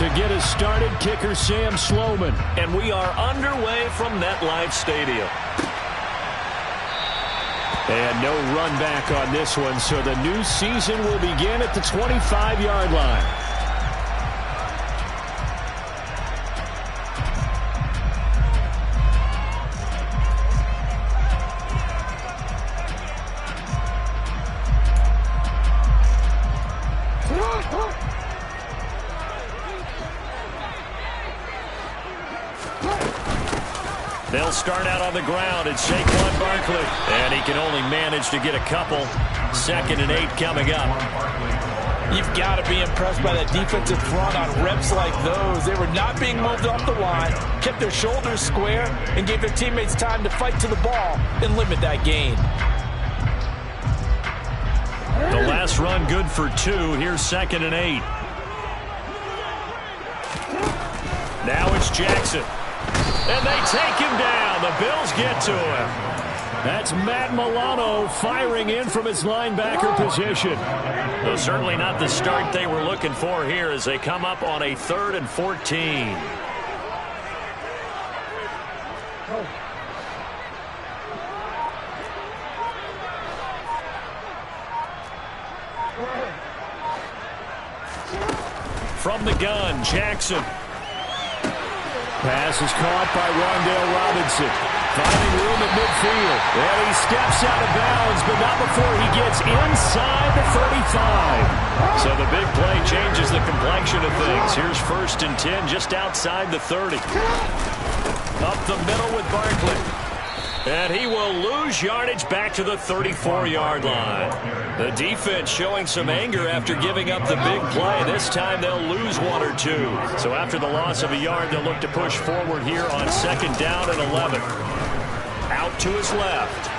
To get us started, kicker Sam Sloman. And we are underway from MetLife Stadium. And no run back on this one, so the new season will begin at the 25-yard line. They'll start out on the ground. It's Saquon Barkley. And he can only manage to get a couple. 2nd and 8 coming up. You've got to be impressed by that defensive front on reps like those. They were not being moved off the line, kept their shoulders square, and gave their teammates time to fight to the ball and limit that gain. The last run good for 2. Here's 2nd and 8. Now it's Jackson. And they take him down. The Bills get to him. That's Matt Milano firing in from his linebacker position. Well, certainly not the start they were looking for here as they come up on a 3rd and 14. From the gun, Jackson. Pass is caught by Rondale Robinson. Finding room at midfield. And he steps out of bounds, but not before he gets inside the 35. So the big play changes the complexion of things. Here's 1st and 10 just outside the 30. Up the middle with Barkley. And he will lose yardage back to the 34-yard line. The defense showing some anger after giving up the big play. This time they'll lose 1 or 2. So after the loss of a yard, they'll look to push forward here on 2nd down and 11. Out to his left.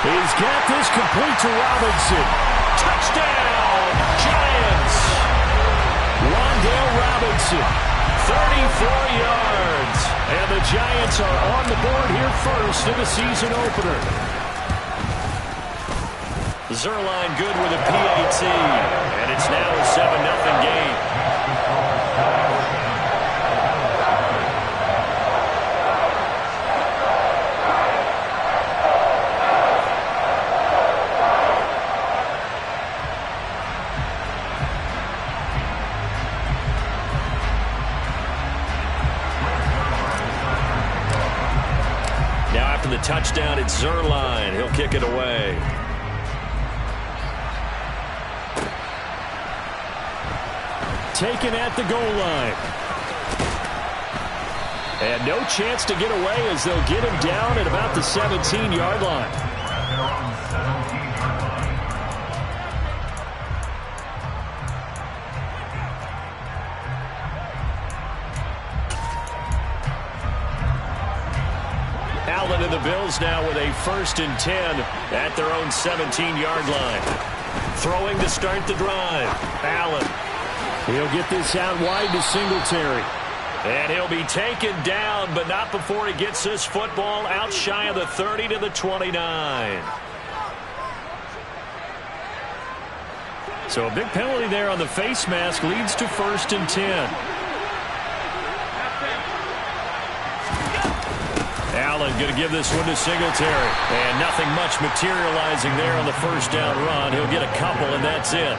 He's got this complete to Robinson. Touchdown, Giants! Rondale Robinson. 34 yards. And the Giants are on the board here first in the season opener. Zerline good with a PAT. And it's now a 7-0 game. The touchdown at Zerline. He'll kick it away. Taken at the goal line. And no chance to get away as they'll get him down at about the 17-yard line. Allen and the Bills now with a 1st and 10 at their own 17-yard line. Throwing to start the drive. Allen. He'll get this out wide to Singletary. And he'll be taken down, but not before he gets this football out shy of the 30 to the 29. So a big penalty there on the face mask leads to 1st and 10. Allen going to give this one to Singletary. And nothing much materializing there on the 1st down run. He'll get a couple, and that's it.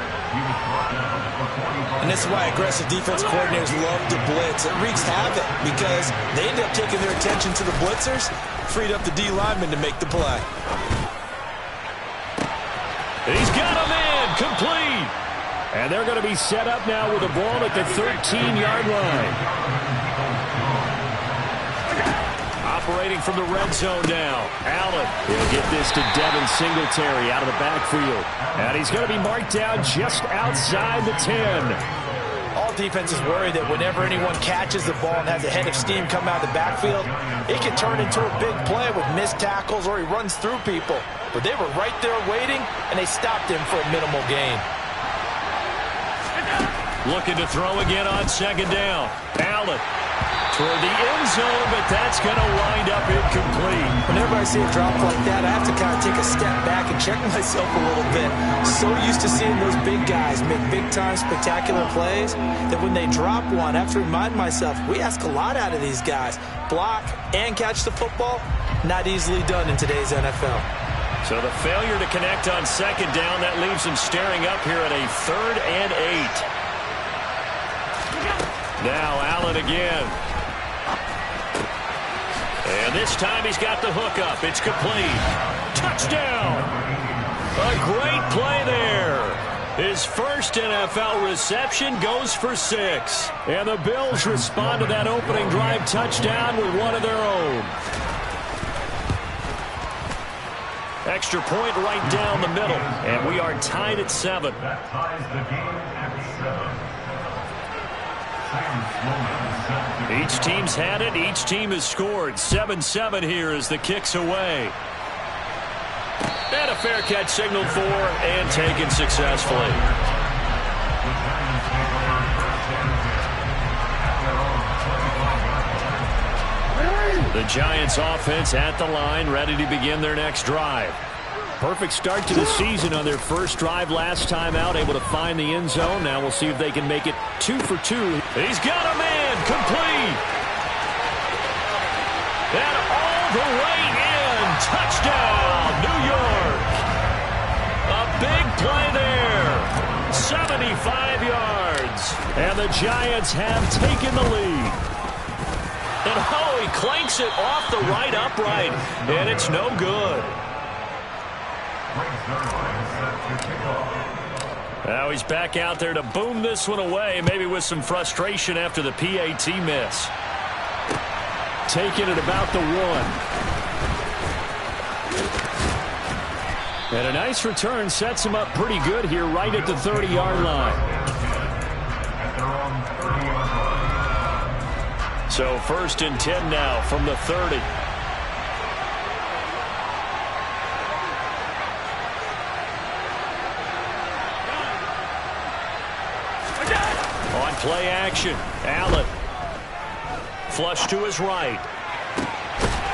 And this is why aggressive defense coordinators love to blitz. It wreaks havoc because they end up taking their attention to the blitzers, freed up the D lineman to make the play. He's got him in, complete. And they're going to be set up now with the ball at the 13-yard line. Operating from the red zone now. Allen. He'll get this to Devin Singletary out of the backfield. And he's going to be marked down just outside the 10. All defenses worry that whenever anyone catches the ball and has a head of steam come out of the backfield, it can turn into a big play with missed tackles or he runs through people. But they were right there waiting, and they stopped him for a minimal gain. Looking to throw again on 2nd down. Allen. for the end zone, but that's going to wind up incomplete. Whenever I see a drop like that, I have to kind of take a step back and check myself a little bit. So used to seeing those big guys make big-time spectacular plays that when they drop one, I have to remind myself, we ask a lot out of these guys. Block and catch the football, not easily done in today's NFL. So the failure to connect on second down, that leaves him staring up here at a 3rd and 8. Now Allen again. And this time he's got the hook up. It's complete. Touchdown. A great play there. His first NFL reception goes for 6. And the Bills respond to that opening drive touchdown with one of their own. Extra point right down the middle. And we are tied at 7. That ties the game at 7. Each team's had it. Each team has scored. 7-7 here as the kick's away. And a fair catch signaled for and taken successfully. The Giants offense at the line, ready to begin their next drive. Perfect start to the season on their first drive last time out, able to find the end zone. Now we'll see if they can make it 2 for 2. He's got a man, complete. And all the way in, touchdown, New York. A big play there, 75 yards. And the Giants have taken the lead. And oh, he clanks it off the right upright, and it's no good. Now he's back out there to boom this one away, maybe with some frustration after the PAT miss. Taking it about the 1. And a nice return sets him up pretty good here right at the 30-yard line. So 1st and 10 now from the 30. On play action, Allen. Flush to his right.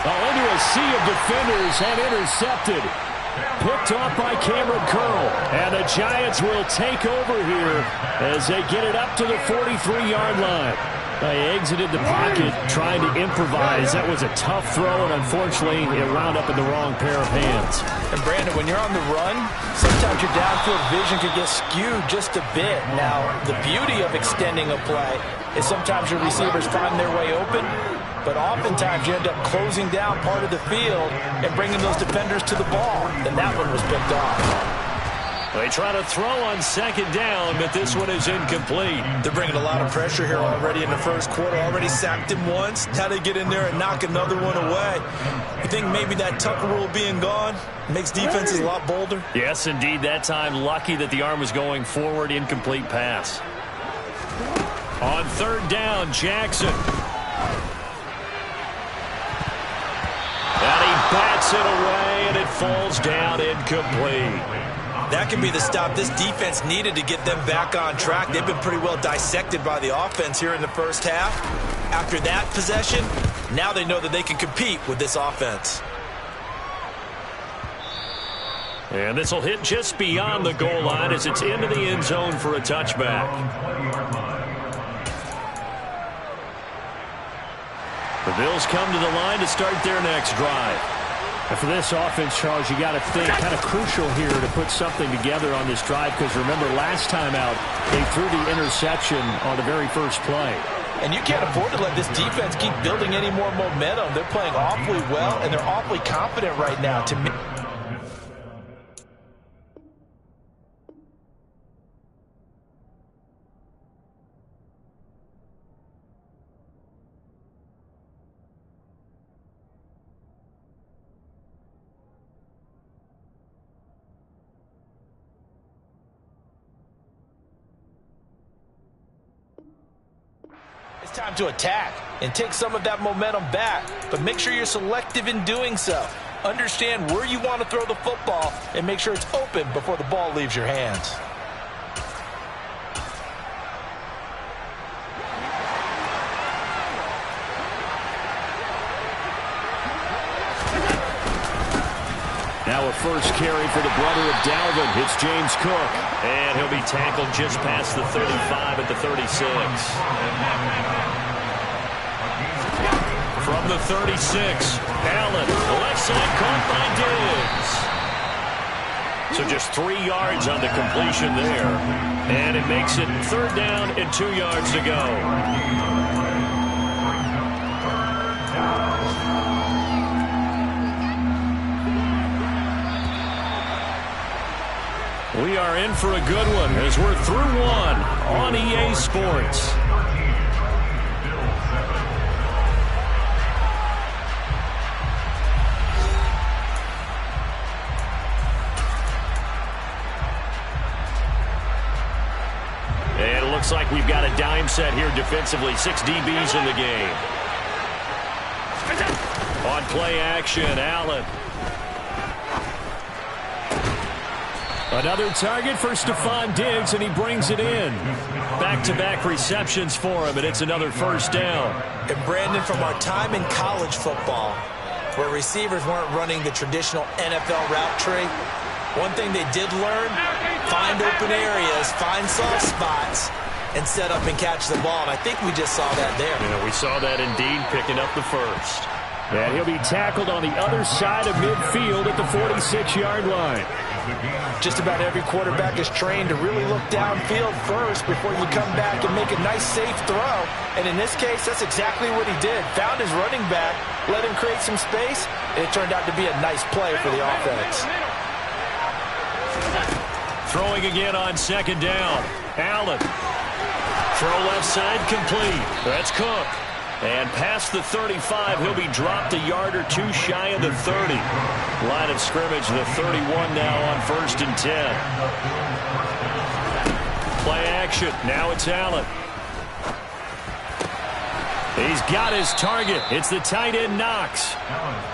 Into a sea of defenders and intercepted. Picked off by Cameron Curl. And the Giants will take over here as they get it up to the 43-yard line. They exited the pocket trying to improvise. That was a tough throw, and unfortunately, it wound up in the wrong pair of hands. And Brandon, when you're on the run, sometimes your downfield vision can get skewed just a bit. Now, the beauty of extending a play is sometimes your receivers find their way open, but oftentimes you end up closing down part of the field and bringing those defenders to the ball. And that one was picked off. They try to throw on second down, but this one is incomplete. They're bringing a lot of pressure here already in the first quarter. Already sacked him once. Now they get in there and knock another one away. You think maybe that Tucker rule being gone makes defenses a lot bolder? Yes, indeed. That time, lucky that the arm was going forward. Incomplete pass. On 3rd down, Jackson. And he bats it away, and it falls down incomplete. That can be the stop this defense needed to get them back on track. They've been pretty well dissected by the offense here in the first half. After that possession, now they know that they can compete with this offense. And this will hit just beyond the goal line as it's into the end zone for a touchback. The Bills come to the line to start their next drive. And for this offense, Charles, you got to think kind of crucial here to put something together on this drive, because remember last time out they threw the interception on the very first play. And you can't afford to let this defense keep building any more momentum. They're playing awfully well, and they're awfully confident right now. To me, it's time to attack and take some of that momentum back, but make sure you're selective in doing so. Understand where you want to throw the football and make sure it's open before the ball leaves your hands. Now a first carry for the brother of Dalvin. It's James Cook. And he'll be tackled just past the 35 at the 36. From the 36, Allen, left side caught by Diggs. So just 3 yards on the completion there. And it makes it 3rd down and 2 yards to go. We are in for a good one as we're through one on EA Sports. And it looks like we've got a dime set here defensively. 6 DBs in the game. On play action, Allen. Another target for Stephon Diggs, and he brings it in. Back-to-back receptions for him, and it's another 1st down. And Brandon, from our time in college football, where receivers weren't running the traditional NFL route tree, one thing they did learn, find open areas, find soft spots, and set up and catch the ball. And I think we just saw that there. Yeah, we saw that indeed, picking up the first. And he'll be tackled on the other side of midfield at the 46-yard line. Just about every quarterback is trained to really look downfield first before you come back and make a nice, safe throw. And in this case, that's exactly what he did. Found his running back, let him create some space, and it turned out to be a nice play for the offense. Throwing again on 2nd down. Allen. Throw left side complete. That's Cook. And past the 35, he'll be dropped a yard or 2 shy of the 30. Line of scrimmage, the 31 now on 1st and 10. Play action. Now it's Allen. He's got his target. It's the tight end Knox.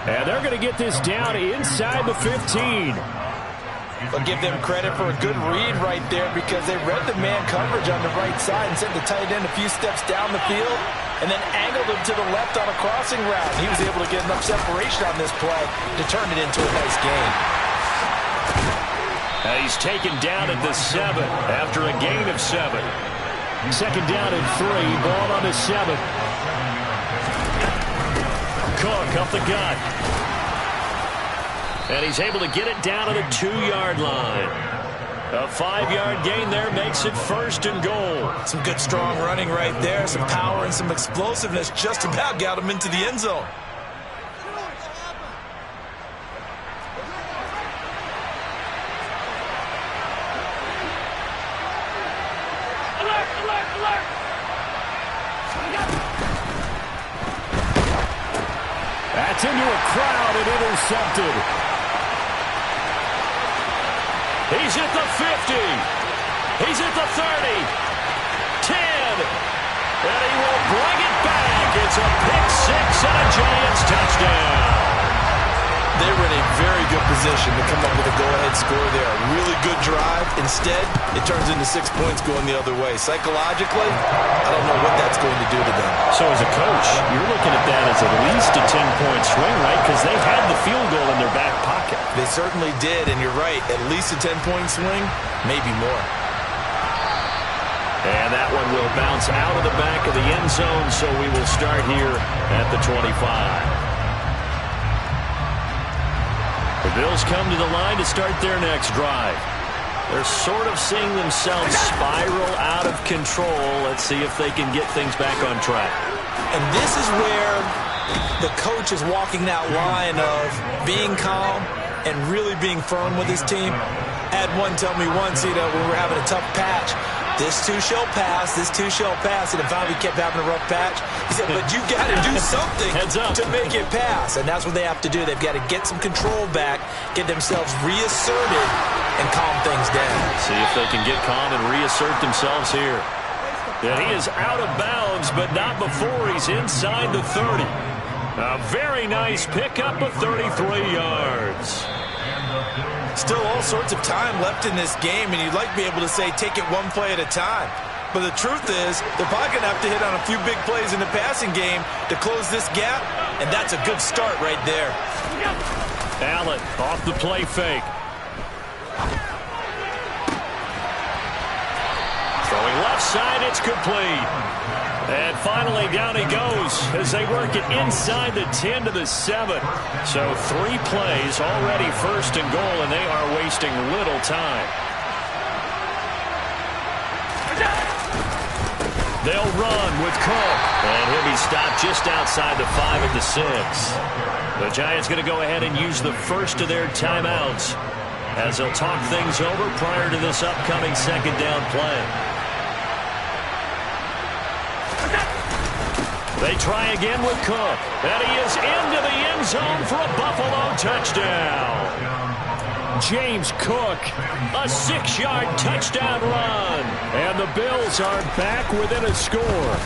And they're going to get this down inside the 15. I'll give them credit for a good read right there because they read the man coverage on the right side and sent the tight end a few steps down the field and then angled him to the left on a crossing route. He was able to get enough separation on this play to turn it into a nice gain. He's taken down at the 7 after a gain of 7. 2nd down and 3. Ball on the 7. Cook up the gut. And he's able to get it down to the 2-yard line. A 5-yard gain there makes it 1st and goal. Some good strong running right there. Some power and some explosiveness just about got him into the end zone. That's into a crowd and intercepted. He's at the 50. He's at the 30. 10. And he will bring it back. It's a pick 6 and a Giants touchdown. They were in a very good position to come up with a go-ahead score there. A really good drive. Instead, it turns into 6 points going the other way. Psychologically, I don't know what that's going to do to them. So as a coach, you're looking at that as at least a 10-point swing, right? Because they had the field goal in their back pocket. They certainly did, and you're right. At least a 10-point swing, maybe more. And that one will bounce out of the back of the end zone, so we will start here at the 25. The Bills come to the line to start their next drive. They're sort of seeing themselves spiral out of control. Let's see if they can get things back on track. And this is where the coach is walking that line of being calm and really being firm with his team. I had one tell me once, when we're having a tough patch, this too shall pass, this too shall pass. And if finally kept having a rough patch, he said, but you got to do something to make it pass. And that's what they have to do. They've got to get some control back, get themselves reasserted, and calm things down. See if they can get calm and reassert themselves here. And he is out of bounds, but not before he's inside the 30. A very nice pickup of 33 yards. Still all sorts of time left in this game, and you'd like to be able to say take it one play at a time. But the truth is, they're probably going to have to hit on a few big plays in the passing game to close this gap, and that's a good start right there. Allen off the play fake. Throwing left side, it's complete. And finally down he goes as they work it inside the 10 to the 7. So 3 plays already first and goal, and they are wasting little time. They'll run with Cook, and he'll be stopped just outside the 5 at the 6. The Giants going to go ahead and use the first of their timeouts as they'll talk things over prior to this upcoming second down play. They try again with Cook, and he is into the end zone for a Buffalo touchdown. James Cook, a 6-yard touchdown run. And the Bills are back within a score.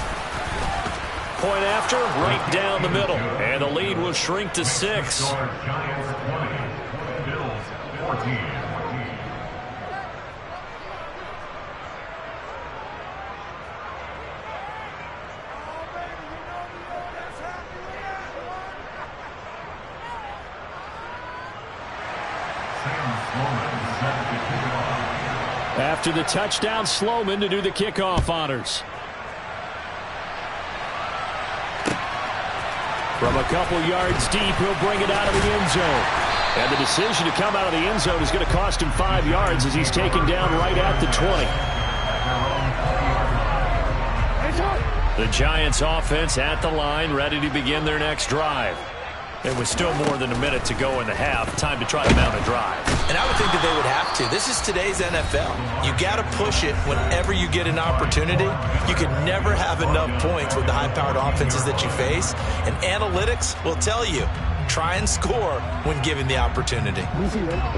Point after, right down the middle. And the lead will shrink to 6. Giants 20, Bills 14. After the touchdown, Sloman to do the kickoff honors. From a couple yards deep, he'll bring it out of the end zone. And the decision to come out of the end zone is going to cost him 5 yards as he's taken down right at the 20. The Giants offense at the line, ready to begin their next drive. There was still more than a minute to go in the half. Time to try to mount a drive. And I would think that they would have to. This is today's NFL. You got to push it whenever you get an opportunity. You can never have enough points with the high-powered offenses that you face. And analytics will tell you, try and score when given the opportunity.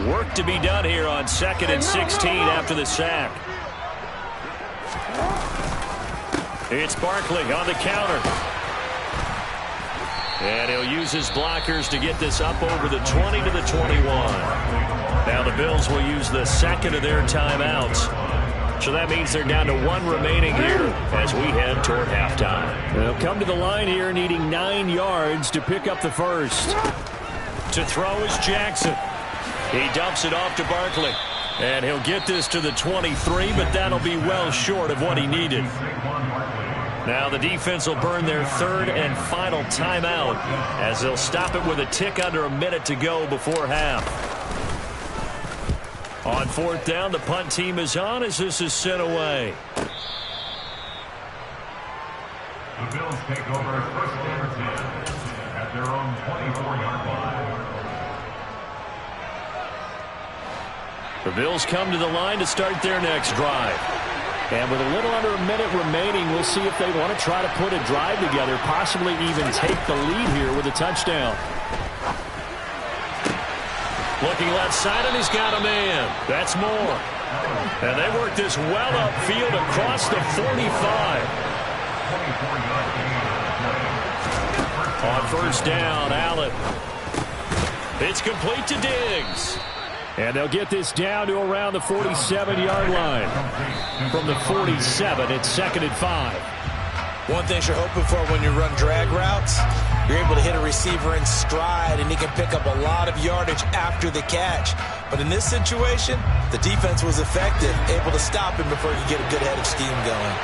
Work to be done here on 2nd and 16 after the sack. It's Barkley on the counter. And he'll use his blockers to get this up over the 20 to the 21. Now the Bills will use the second of their timeouts. So that means they're down to 1 remaining here as we head toward halftime. They'll come to the line here needing 9 yards to pick up the first. To throw is Jackson. He dumps it off to Barkley. And he'll get this to the 23, but that'll be well short of what he needed. Now the defense will burn their 3rd and final timeout as they'll stop it with a tick under a minute to go before half. On 4th down, the punt team is on as this is sent away. The Bills take over 1st and 10 at their own 24-yard line. The Bills come to the line to start their next drive. And with a little under a minute remaining, we'll see if they want to try to put a drive together, possibly even take the lead here with a touchdown. Looking left side, and he's got a man. That's Moore. And they work this well upfield across the 45. On 1st down, Allen. It's complete to Diggs. And they'll get this down to around the 47-yard line. From the 47, it's 2nd and 5. One thing you're hoping for when you run drag routes, you're able to hit a receiver in stride, and he can pick up a lot of yardage after the catch. But in this situation, the defense was effective, able to stop him before he could get a good head of steam going.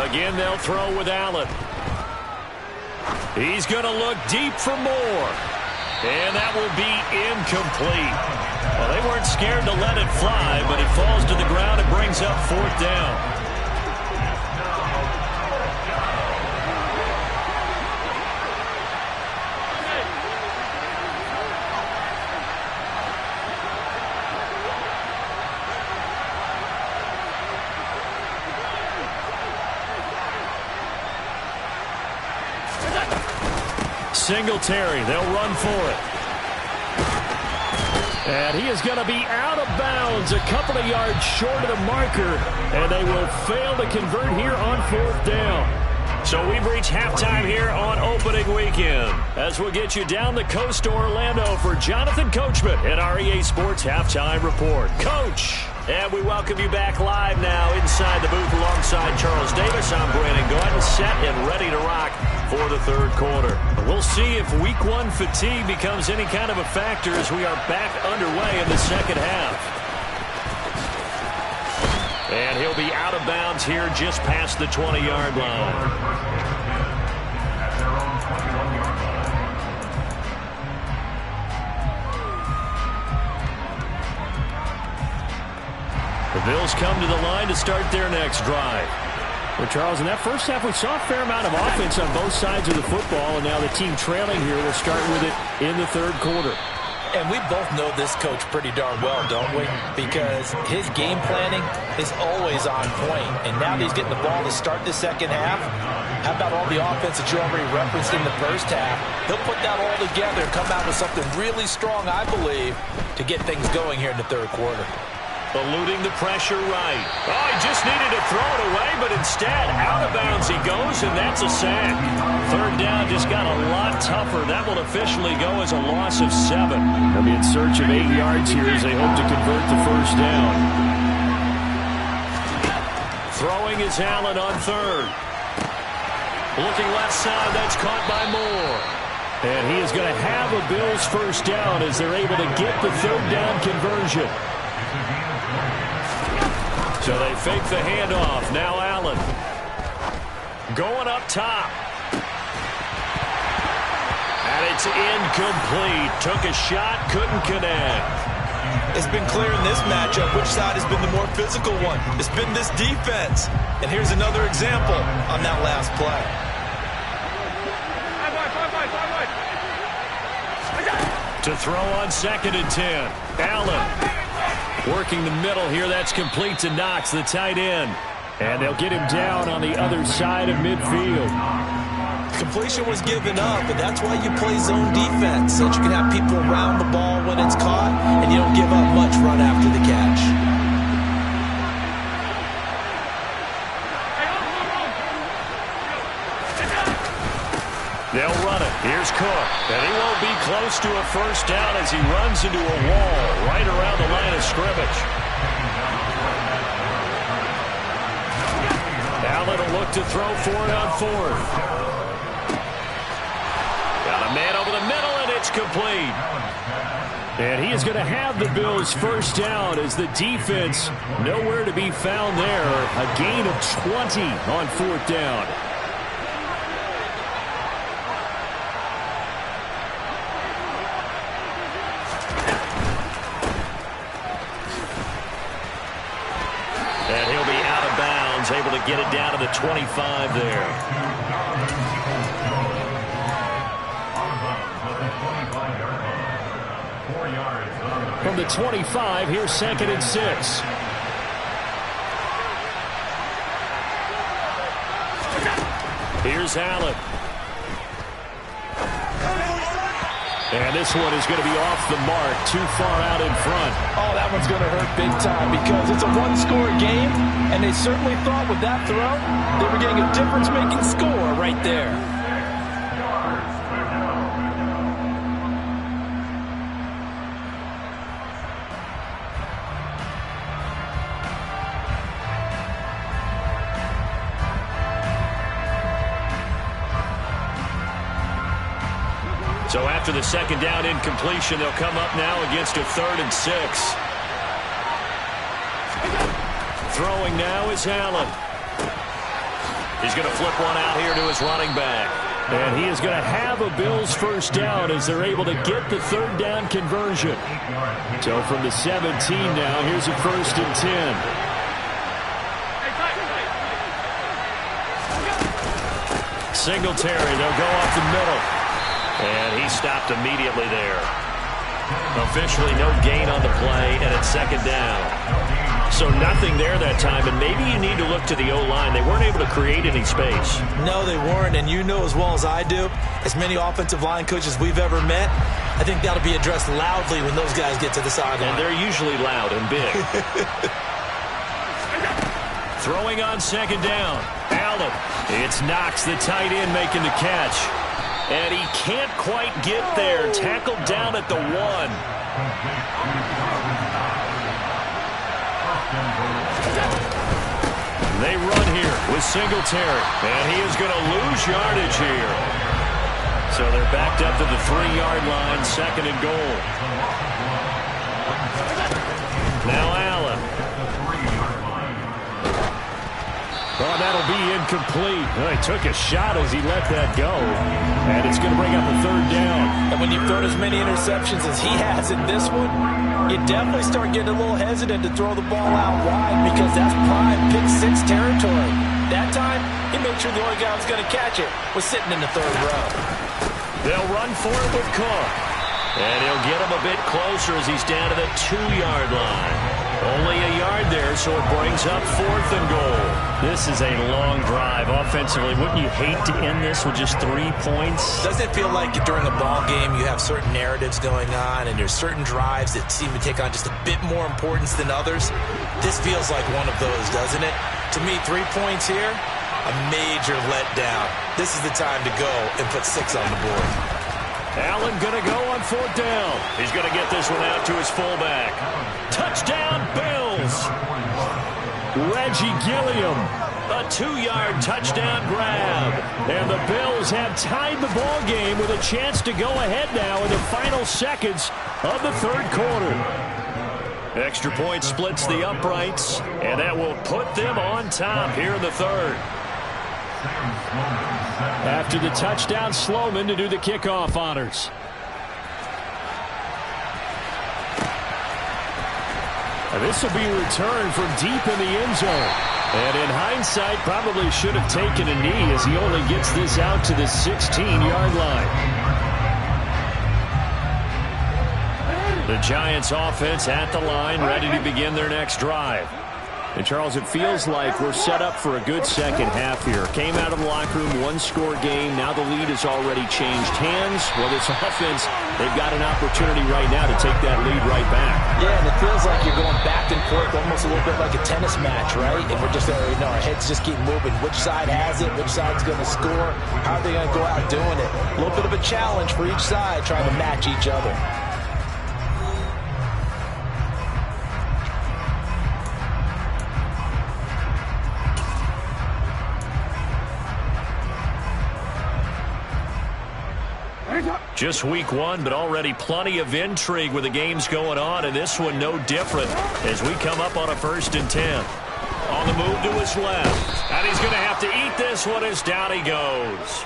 Again, they'll throw with Allen. He's going to look deep for Moore. And that will be incomplete. Well, they weren't scared to let it fly, but it falls to the ground and brings up 4th down. Singletary, they'll run for it. And he is going to be out of bounds, a couple of yards short of the marker, and they will fail to convert here on 4th down. So we've reached halftime here on opening weekend, as we'll get you down the coast to Orlando for Jonathan Coachman at our EA Sports Halftime Report. Coach. And we welcome you back live now inside the booth alongside Charles Davis. I'm Brandon Gaudin, set and ready to rock for the third quarter. We'll see if week one fatigue becomes any kind of a factor as we are back underway in the second half. And he'll be out of bounds here just past the 20-yard line. The Bills come to the line to start their next drive. Well, Charles, in that first half, we saw a fair amount of offense on both sides of the football, and now the team trailing here will start with it in the third quarter. And we both know this coach pretty darn well, don't we? Because his game planning is always on point. And now that he's getting the ball to start the second half, how about all the offense that you already referenced in the first half? He'll put that all together and come out with something really strong, I believe, to get things going here in the third quarter. Eluding the pressure right. Oh, he just needed to throw it away, but instead, out of bounds he goes, and that's a sack. Third down just got a lot tougher. That will officially go as a loss of 7. They'll be in search of 8 yards here as they hope to convert the first down. Throwing is Allen on third. Looking left side, that's caught by Moore. And he is going to have a Bills first down as they're able to get the third down conversion. So they fake the handoff. Now Allen. Going up top. And it's incomplete. Took a shot, couldn't connect. It's been clear in this matchup which side has been the more physical one. It's been this defense. And here's another example on that last play. To throw on 2nd and 10. Allen. Working the middle here. That's complete to Knox, the tight end. And they'll get him down on the other side of midfield. Completion was given up, but that's why you play zone defense, so that you can have people around the ball when it's caught, and you don't give up much run after the catch. They'll run it. Here's Cook. And he won't be close to a first down as he runs into a wall right around the line of scrimmage. Allen will look to throw for it on 4th. Got a man over the middle, and it's complete. And he is going to have the Bills first down as the defense nowhere to be found there. A gain of 20 on 4th down. Able to get it down to the 25 there. From the 25, here's 2nd and 6. Here's Allen. And this one is going to be off the mark, too far out in front. Oh, that one's going to hurt big time because it's a one-score game, and they certainly thought with that throw they were getting a difference-making score right there. So after the second down incompletion, they'll come up now against a 3rd and 6. Throwing now is Allen. He's going to flip one out here to his running back. And he is going to have a Bills first down as they're able to get the third down conversion. So from the 17 now, here's a 1st and 10. Singletary, they'll go up the middle. And he stopped immediately there. Officially no gain on the play, and it's 2nd down. So nothing there that time, and maybe you need to look to the O-line. They weren't able to create any space. No, they weren't, and you know as well as I do, as many offensive line coaches we've ever met, I think that'll be addressed loudly when those guys get to the sideline. And they're usually loud and big. Throwing on 2nd down. Allen. It's Knox, the tight end, making the catch. And he can't quite get there. Tackled down at the 1. They run here with Singletary, and he is going to lose yardage here. So they're backed up to the 3-yard line, 2nd and goal. Now Allen. Oh, that'll be incomplete. Well, he took a shot as he let that go, and it's going to bring up a 3rd down. And when you've thrown as many interceptions as he has in this one, you definitely start getting a little hesitant to throw the ball out wide because that's prime pick-6 territory. That time, he made sure the only guy who was going to catch it was sitting in the 3rd row. They'll run for it with Cook. And he'll get him a bit closer as he's down to the 2-yard line. Only a yard there, so it brings up 4th and goal. This is a long drive offensively. Wouldn't you hate to end this with just 3 points? Doesn't it feel like during a ball game you have certain narratives going on and there's certain drives that seem to take on just a bit more importance than others? This feels like one of those, doesn't it? To me, 3 points here, a major letdown. This is the time to go and put 6 on the board. Allen going to go on 4th down. He's going to get this one out to his fullback. Touchdown, Bills. Reggie Gilliam. A 2-yard touchdown grab. And the Bills have tied the ball game with a chance to go ahead now in the final seconds of the 3rd quarter. Extra point splits the uprights, and that will put them on top here in the 3rd. After the touchdown, Sloman to do the kickoff honors. And this will be returned from deep in the end zone. And in hindsight, probably should have taken a knee as he only gets this out to the 16-yard line. The Giants offense at the line, ready to begin their next drive. And, Charles, it feels like we're set up for a good second half here. Came out of the locker room, 1-score game. Now the lead has already changed hands. Well, this offense, they've got an opportunity right now to take that lead right back. Yeah, and it feels like you're going back and forth almost a little bit like a tennis match, right? And we're just, our heads just keep moving. Which side has it? Which side's going to score? How are they going to go out doing it? A little bit of a challenge for each side trying to match each other. Just week 1, but already plenty of intrigue with the games going on, and this one no different as we come up on a 1st and 10. On the move to his left, and he's going to have to eat this one as down he goes.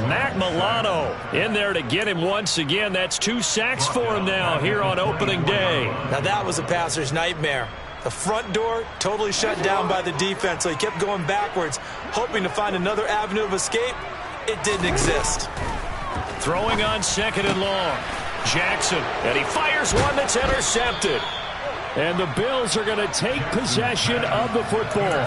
Matt Milano in there to get him once again. That's 2 sacks for him now here on opening day. Now that was a passer's nightmare. The front door totally shut down by the defense, so he kept going backwards, hoping to find another avenue of escape. It didn't exist. Throwing on 2nd and long. Jackson, and he fires one that's intercepted. And the Bills are going to take possession of the football.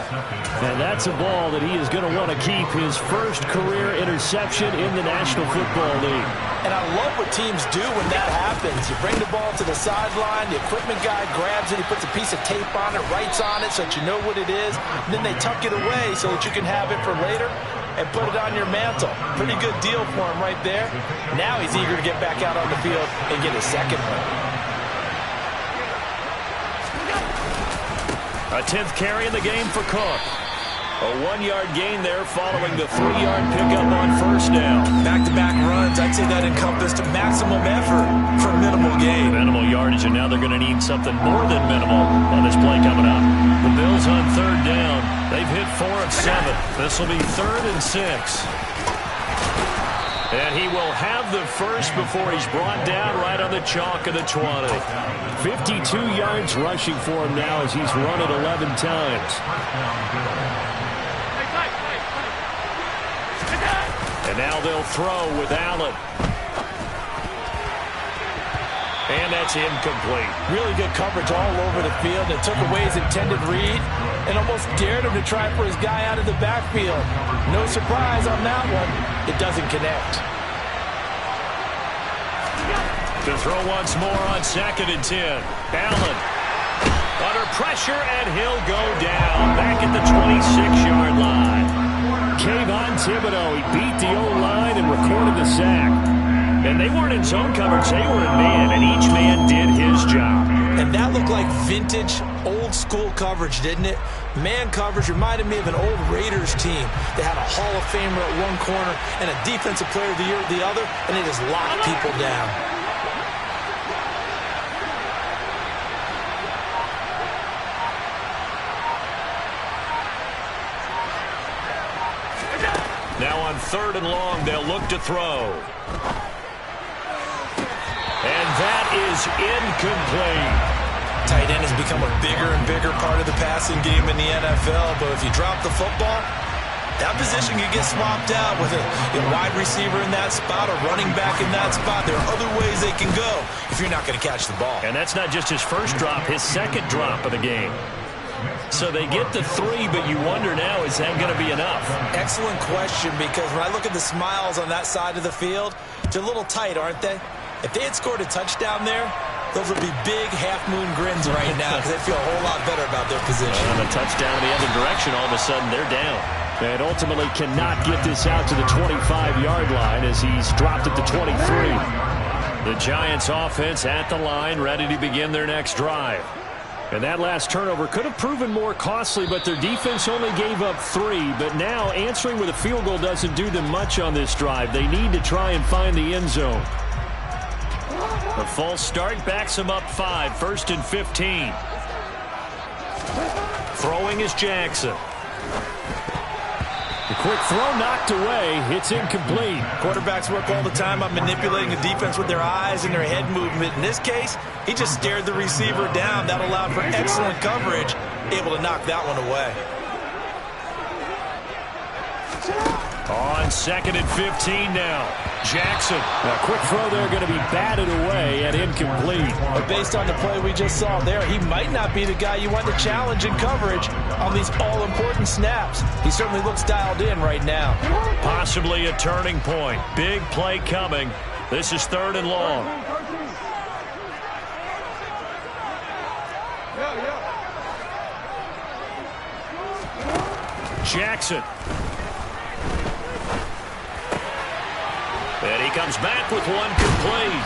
And that's a ball that he is going to want to keep, his first career interception in the National Football League. And I love what teams do when that happens. You bring the ball to the sideline, the equipment guy grabs it, he puts a piece of tape on it, writes on it so that you know what it is, and then they tuck it away so that you can have it for later and put it on your mantle. Pretty good deal for him right there. Now he's eager to get back out on the field and get his second one. A 10th carry in the game for Cook. A 1-yard gain there following the 3-yard pickup on 1st down. Back-to-back runs, I'd say that encompassed maximum effort for minimal gain. Minimal yardage, and now they're going to need something more than minimal on this play coming up. The Bills on 3rd down. They've hit 4 of 7. This will be 3rd and 6. And he will have the first before he's brought down right on the chalk of the 20. 52 yards rushing for him now as he's run it 11 times. And now they'll throw with Allen. And that's incomplete. Really good coverage all over the field. It took away his intended read and almost dared him to try for his guy out of the backfield. No surprise on that one. It doesn't connect. To throw once more on 2nd and 10. Allen under pressure, and he'll go down back at the 26-yard line. Kayvon Thibodeau, he beat the O-line and recorded the sack. And they weren't in zone coverage, they were in man, and each man did his job. And that looked like vintage, old old school coverage, didn't it? Man coverage reminded me of an old Raiders team. They had a Hall of Famer at one corner and a Defensive Player of the Year at the other, and they just locked people down. Now on 3rd and long, they'll look to throw. And that is incomplete. Tight end has become a bigger and bigger part of the passing game in the NFL, but if you drop the football, that position can get swapped out with a wide receiver in that spot, a running back in that spot. There are other ways they can go if you're not going to catch the ball. And that's not just his first drop, his second drop of the game. So they get the 3, but you wonder now, is that going to be enough? Excellent question, because when I look at the smiles on that side of the field, they're a little tight, aren't they? If they had scored a touchdown there, those would be big half-moon grins right now because they feel a whole lot better about their position. And a touchdown in the other direction, all of a sudden they're down. And ultimately cannot get this out to the 25-yard line as he's dropped at the 23. The Giants offense at the line, ready to begin their next drive. And that last turnover could have proven more costly, but their defense only gave up 3. But now answering with a field goal doesn't do them much on this drive. They need to try and find the end zone. The false start backs him up 5, 1st and 15. Throwing is Jackson. The quick throw knocked away. It's incomplete. Quarterbacks work all the time on manipulating the defense with their eyes and their head movement. In this case, he just stared the receiver down. That allowed for excellent coverage, able to knock that one away. On 2nd and 15 now. Jackson. A quick throw there going to be batted away and incomplete. But based on the play we just saw there, he might not be the guy you want to challenge in coverage on these all-important snaps. He certainly looks dialed in right now. Possibly a turning point. Big play coming. This is 3rd and long. Jackson. And he comes back with one complete.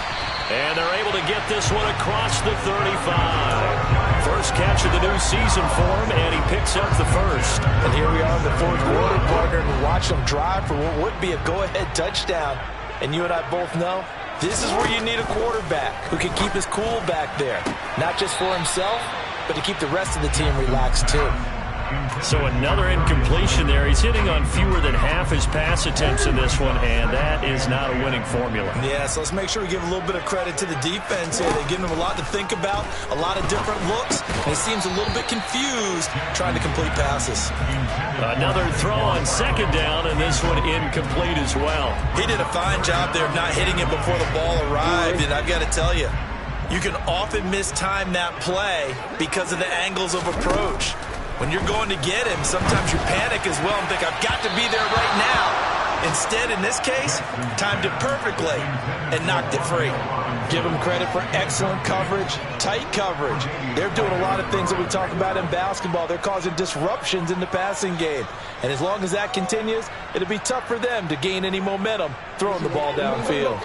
And they're able to get this one across the 35. First catch of the new season for him, and he picks up the first. And here we are in the 4th quarter, partner, and watch him drive for what would be a go-ahead touchdown. And you and I both know this is where you need a quarterback who can keep his cool back there. Not just for himself, but to keep the rest of the team relaxed too. So another incompletion there. He's hitting on fewer than half his pass attempts in this one, and that is not a winning formula. Yeah, so let's make sure we give a little bit of credit to the defense here. They've given him a lot to think about, a lot of different looks, and he seems a little bit confused trying to complete passes. Another throw on 2nd down, and this one incomplete as well. He did a fine job there of not hitting it before the ball arrived, and I've got to tell you, you can often mistime that play because of the angles of approach. When you're going to get him, sometimes you panic as well and think, I've got to be there right now. Instead, in this case, timed it perfectly and knocked it free. Give them credit for excellent coverage, tight coverage. They're doing a lot of things that we talk about in basketball. They're causing disruptions in the passing game. And as long as that continues, it'll be tough for them to gain any momentum throwing the ball downfield.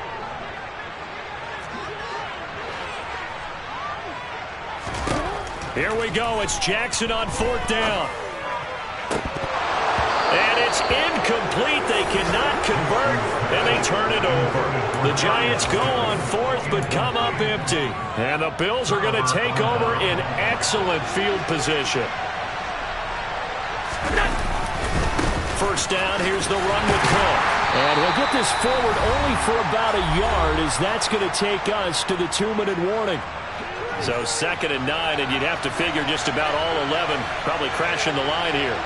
Here we go. It's Jackson on 4th down. And it's incomplete. They cannot convert, and they turn it over. The Giants go on 4th, but come up empty. And the Bills are going to take over in excellent field position. First down, here's the run with Cook. And he'll get this forward only for about a yard, as that's going to take us to the 2-minute warning. So 2nd and 9, and you'd have to figure just about all 11 probably crashing the line here.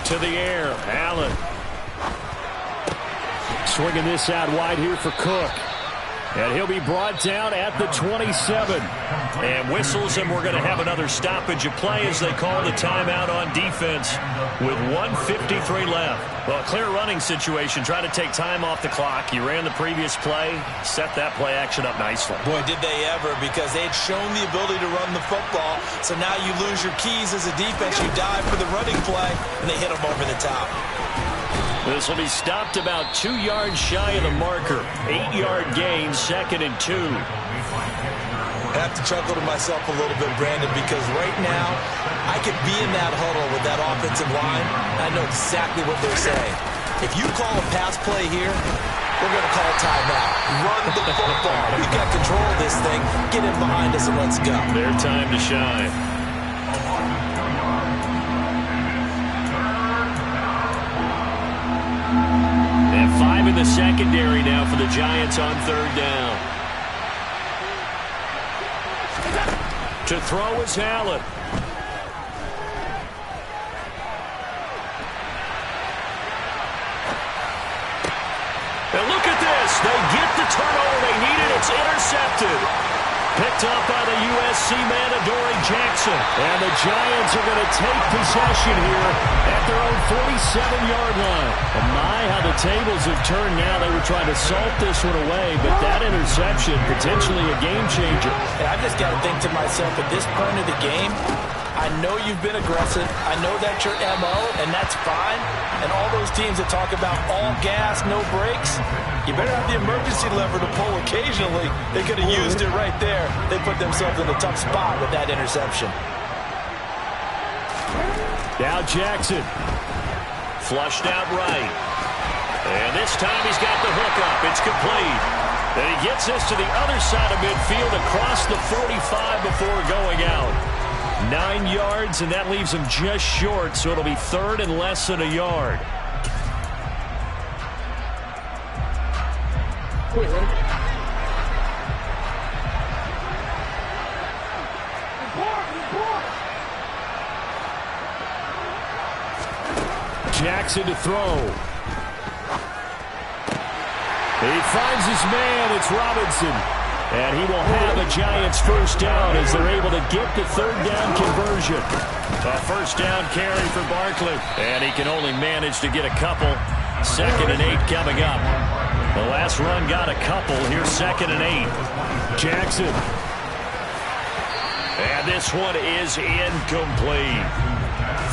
To the air, Allen. Swinging this out wide here for Cook. And he'll be brought down at the 27. And whistles, and we're going to have another stoppage of play as they call the timeout on defense with 1:53 left. Well, a clear running situation. Try to take time off the clock. You ran the previous play, set that play action up nicely. Boy, did they ever, because they had shown the ability to run the football. So now you lose your keys as a defense. You dive for the running play, and they hit them over the top. This will be stopped about 2 yards shy of the marker. 8-yard gain, 2nd and 2. I have to chuckle to myself a little bit, Brandon, because right now I could be in that huddle with that offensive line, and I know exactly what they're saying. If you call a pass play here, we're going to call timeout. Run the football. We've got control of this thing. Get in behind us and let's go. Their time to shine. And 5 in the secondary now for the Giants on third down. To throw is Allen. And look at this. They get the turnover they needed. It's intercepted. Picked up by the USC man, Adoree Jackson. And the Giants are going to take possession here at their own 47-yard line. And my, how the tables have turned now. They were trying to salt this one away, but that interception, potentially a game changer. And I've just got to think to myself, at this point of the game, I know you've been aggressive. I know that's your MO, and that's fine. And all those teams that talk about all gas, no brakes, you better have the emergency lever to pull occasionally. They could have used it right there. They put themselves in a tough spot with that interception. Now Jackson. Flushed out right. And this time he's got the hook up. It's complete. And he gets this to the other side of midfield across the 45 before going out. 9 yards, and that leaves him just short, so it'll be third and less than a yard. Jackson to throw. He finds his man. It's Robinson. And he will have a Giants first down as they're able to get the third down conversion. A first down carry for Barkley. And he can only manage to get a couple. 2nd and 8 coming up. The last run got a couple. Here's 2nd and 8. Jackson. And this one is incomplete.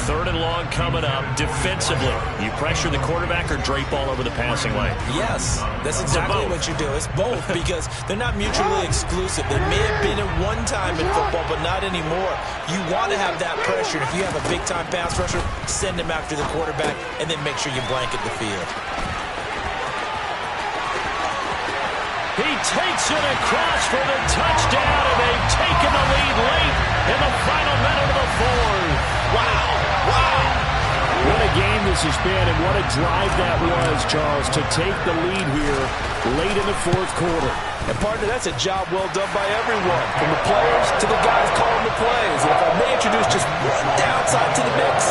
3rd and long coming up. Defensively, you pressure the quarterback or drape all over the passing lane? Yes, that's exactly what you do. It's both because they're not mutually exclusive. They may have been at one time in football, but not anymore. You want to have that pressure. If you have a big-time pass rusher, send him after the quarterback, and then make sure you blanket the field. He takes it across for the touchdown, and they've taken the lead late in the final minute of the 4th. Wow. What a game this has been, and what a drive that was, Charles, to take the lead here late in the 4th quarter. And, partner, that's a job well done by everyone, from the players to the guys calling the plays. And if I may introduce just one downside to the mix,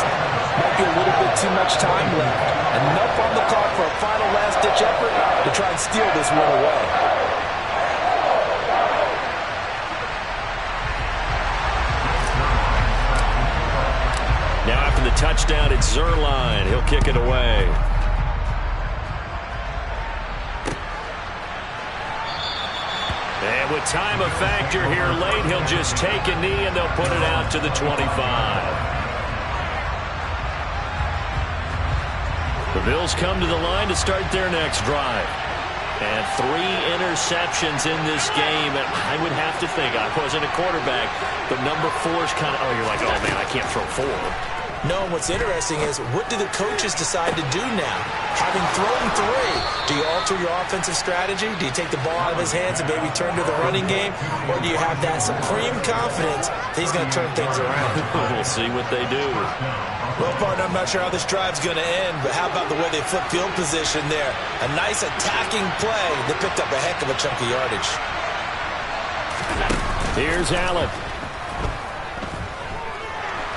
might be a little bit too much time left. Enough on the clock for a final last-ditch effort to try and steal this one away. Now after the touchdown, it's Zuerlein. He'll kick it away. And with time a factor here late, he'll just take a knee and they'll put it out to the 25. The Bills come to the line to start their next drive. And 3 interceptions in this game. And I would have to think, I wasn't a quarterback, but number 4 is kind of, oh, you're like, oh, man, I can't throw 4. No, and what's interesting is, what do the coaches decide to do now? Having thrown 3, do you alter your offensive strategy? Do you take the ball out of his hands and maybe turn to the running game? Or do you have that supreme confidence that he's going to turn things around? We'll see what they do. Well, partner, I'm not sure how this drive's going to end, but how about the way they flip field position there? A nice attacking play that picked up a heck of a chunk of yardage. Here's Allen.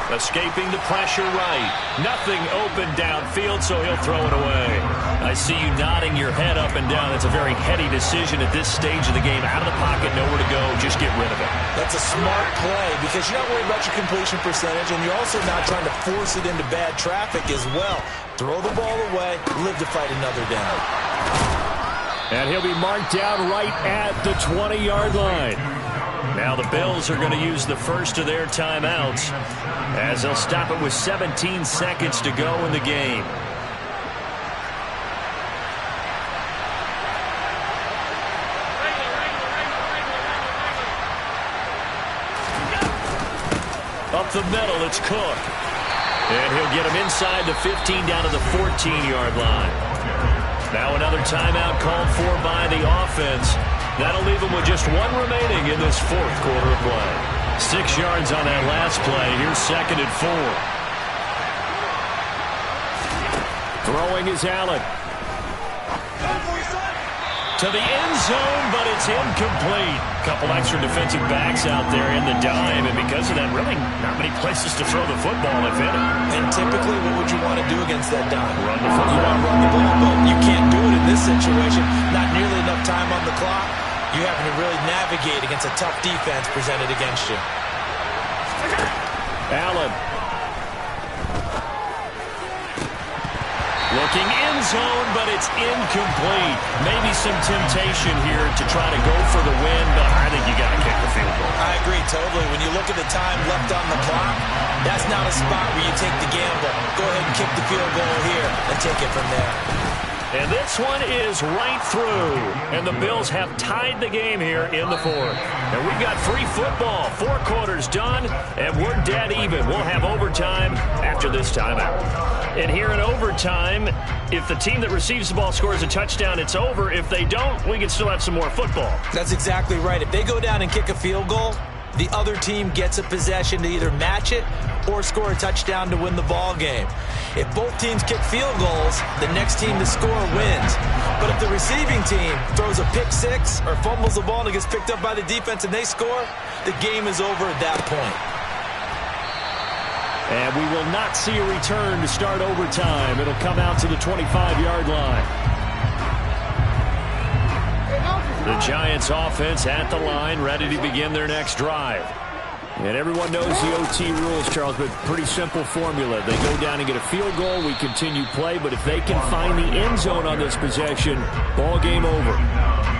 Escaping the pressure right. Nothing open downfield, so he'll throw it away. I see you nodding your head up and down. It's a very heady decision at this stage of the game. Out of the pocket, nowhere to go. Just get rid of it. That's a smart play because you're not worried about your completion percentage, and you're also not trying to force it into bad traffic as well. Throw the ball away, live to fight another down. And he'll be marked down right at the 20-yard line. Now the Bills are going to use the first of their timeouts as they'll stop it with 17 seconds to go in the game. Up the middle, it's Cook. And he'll get him inside the 15 down to the 14-yard line. Now another timeout called for by the offense. That'll leave them with just one remaining in this fourth quarter of play. 6 yards on that last play. Here's 2nd and 4. Throwing is Allen. To the end zone, but it's incomplete. Couple extra defensive backs out there in the dime, and because of that, really not many places to throw the football, if any. And typically, what would you want to do against that dime? Run the football. You want to run the ball, but you can't do it in this situation. Not nearly enough time on the clock. You having to really navigate against a tough defense presented against you. Allen. Looking end zone, but it's incomplete. Maybe some temptation here to try to go for the win, but I think you got to kick the field goal. I agree totally. When you look at the time left on the clock, that's not a spot where you take the gamble. Go ahead and kick the field goal here and take it from there. And this one is right through. And the Bills have tied the game here in the fourth. And we've got free football. 4 quarters done, and we're dead even. We'll have overtime after this timeout. And here in overtime, if the team that receives the ball scores a touchdown, it's over. If they don't, we can still have some more football. That's exactly right. If they go down and kick a field goal, the other team gets a possession to either match it or score a touchdown to win the ball game. If both teams kick field goals, the next team to score wins. But if the receiving team throws a pick six or fumbles the ball and it gets picked up by the defense and they score, the game is over at that point. And we will not see a return to start overtime. It'll come out to the 25-yard line. The Giants offense at the line, ready to begin their next drive. And everyone knows the OT rules, Charles, but pretty simple formula. They go down and get a field goal, we continue play, but if they can find the end zone on this possession, ball game over.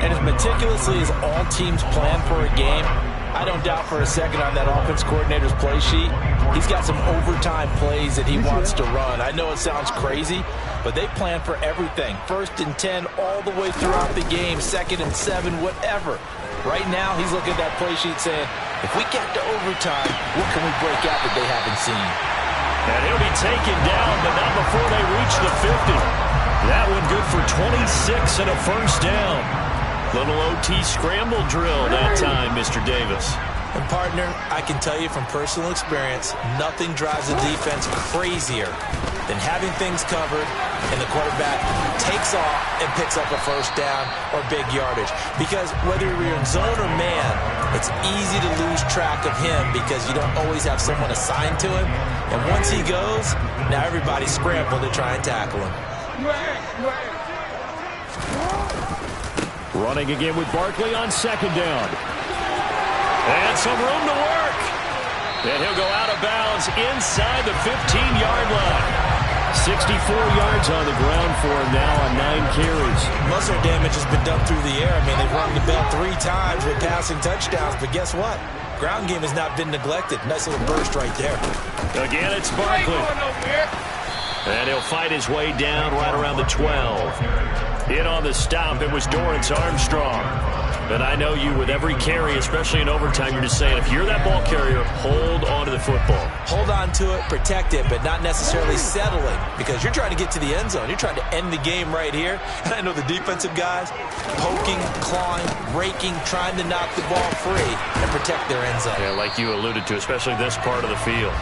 And as meticulously as all teams plan for a game, I don't doubt for a second on that offense coordinator's play sheet, he's got some overtime plays that he wants to run. I know it sounds crazy, but they plan for everything. 1st and 10 all the way throughout the game, 2nd and 7, whatever. Right now, he's looking at that play sheet saying, if we get to overtime, what can we break out that they haven't seen? And he'll be taken down, but not before they reach the 50. That one good for 26 and a first down. Little OT scramble drill that time, Mr. Davis. And, partner, I can tell you from personal experience, nothing drives a defense crazier than having things covered and the quarterback takes off and picks up a first down or big yardage. Because whether you're in zone or man, it's easy to lose track of him because you don't always have someone assigned to him. And once he goes, now everybody's scrambled to try and tackle him. Running again with Barkley on 2nd down. And some room to work. And he'll go out of bounds inside the 15-yard line. 64 yards on the ground for him now on 9 carries. Muscle damage has been done through the air. I mean, they've rung the bell 3 times with passing touchdowns, but guess what? Ground game has not been neglected. Nice little burst right there. Again, it's Barkley. And he'll fight his way down right around the 12. In on the stop, it was Dorrance Armstrong. But I know you, with every carry, especially in overtime, you're just saying, if you're that ball carrier, hold on to the football. Hold on to it, protect it, but not necessarily settling, because you're trying to get to the end zone. You're trying to end the game right here. And I know the defensive guys poking, clawing, raking, trying to knock the ball free and protect their end zone. Yeah, like you alluded to, especially this part of the field.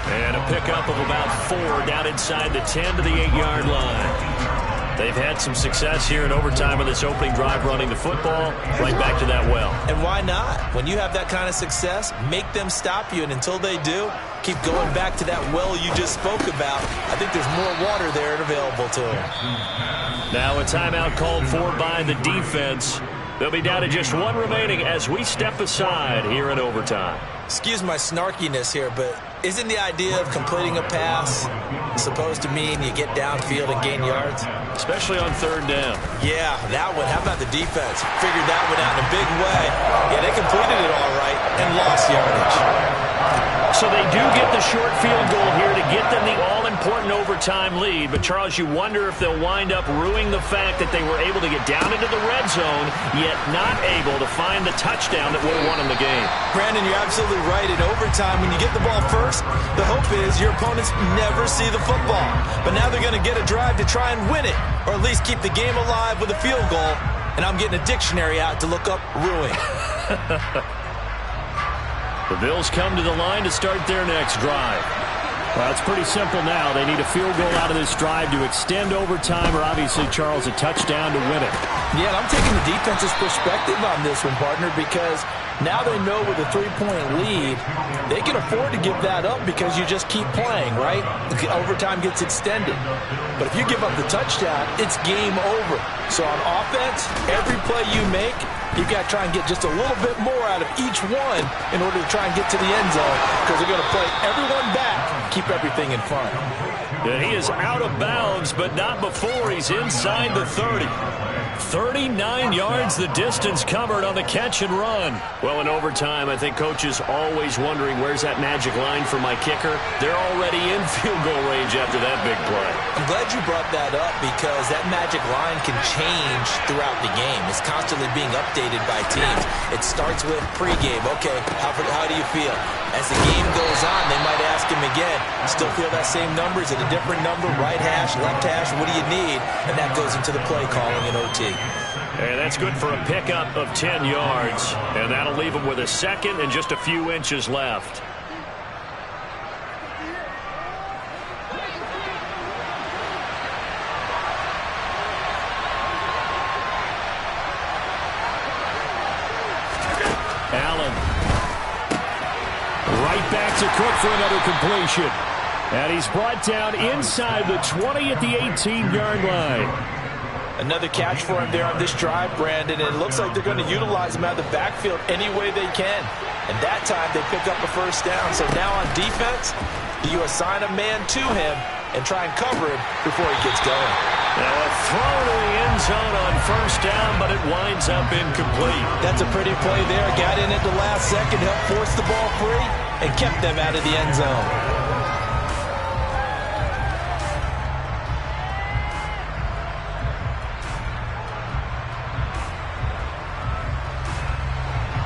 And a pickup of about 4 down inside the 10 to the 8-yard line. They've had some success here in overtime on this opening drive running the football right back to that well. And why not? When you have that kind of success, make them stop you. And until they do, keep going back to that well you just spoke about. I think there's more water there and available to them. Now a timeout called for by the defense. They'll be down to just 1 remaining as we step aside here in overtime. Excuse my snarkiness here, but isn't the idea of completing a pass supposed to mean you get downfield and gain yards? Especially on 3rd down. Yeah, that one. How about the defense? Figured that one out in a big way. Yeah, they completed it all right and lost yardage. So they do get the short field goal here to get them the all-important overtime lead. But, Charles, you wonder if they'll wind up ruining the fact that they were able to get down into the red zone, yet not able to find the touchdown that would have won them the game. Brandon, you're absolutely right. In overtime, when you get the ball first, the hope is your opponents never see the football. But now they're going to get a drive to try and win it, or at least keep the game alive with a field goal. And I'm getting a dictionary out to look up ruin. The Bills come to the line to start their next drive. Well, it's pretty simple now. They need a field goal out of this drive to extend overtime, or obviously, Charles, a touchdown to win it. Yeah, and I'm taking the defense's perspective on this one, partner, because now they know with a 3-point lead, they can afford to give that up because you just keep playing, right? Overtime gets extended. But if you give up the touchdown, it's game over. So on offense, every play you make, you've got to try and get just a little bit more out of each one in order to try and get to the end zone, because they're going to play everyone back, keep everything in front. And he is out of bounds, but not before he's inside the 30. 39 yards the distance covered on the catch and run. Well, in overtime, I think Coach is always wondering, where's that magic line for my kicker? They're already in field goal range after that big play. I'm glad you brought that up, because that magic line can change throughout the game. It's constantly being updated by teams. It starts with pregame. Okay, how do you feel? As the game goes on, they might ask him again, still feel that same number? Is it a different number? Right hash, left hash, what do you need? And that goes into the play calling in OT. And that's good for a pickup of 10 yards. And that'll leave him with a second and just a few inches left. Allen. Right back to Cook for another completion. And he's brought down inside the 20 at the 18-yard line. Another catch for him there on this drive, Brandon. And it looks like they're going to utilize him out of the backfield any way they can. And that time they pick up a first down. So now on defense, you assign a man to him and try and cover him before he gets going. Now a throw to the end zone on first down, but it winds up incomplete. That's a pretty play there. Got in at the last second, helped force the ball free, and kept them out of the end zone.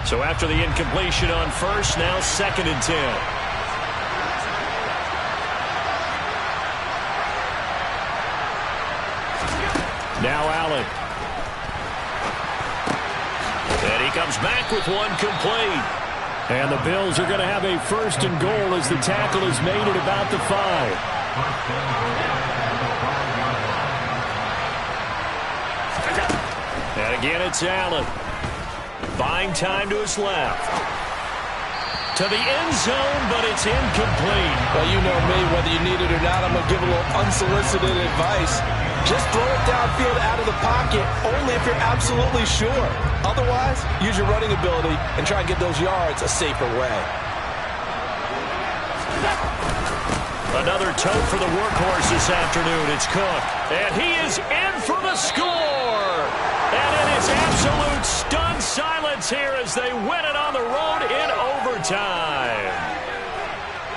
So after the incompletion on first, now 2nd and 10. Now Allen. And he comes back with one complete. And the Bills are going to have a 1st and goal as the tackle is made at about the 5. And again, it's Allen. Buying time to his left. To the end zone, but it's incomplete. Well, you know me, whether you need it or not, I'm going to give a little unsolicited advice. Just throw it downfield out of the pocket, only if you're absolutely sure. Otherwise, use your running ability and try and get those yards a safer way. Another tote for the workhorse this afternoon. It's Cook. And he is in for the score. And it is absolute stunned silence here as they win it on the road in overtime.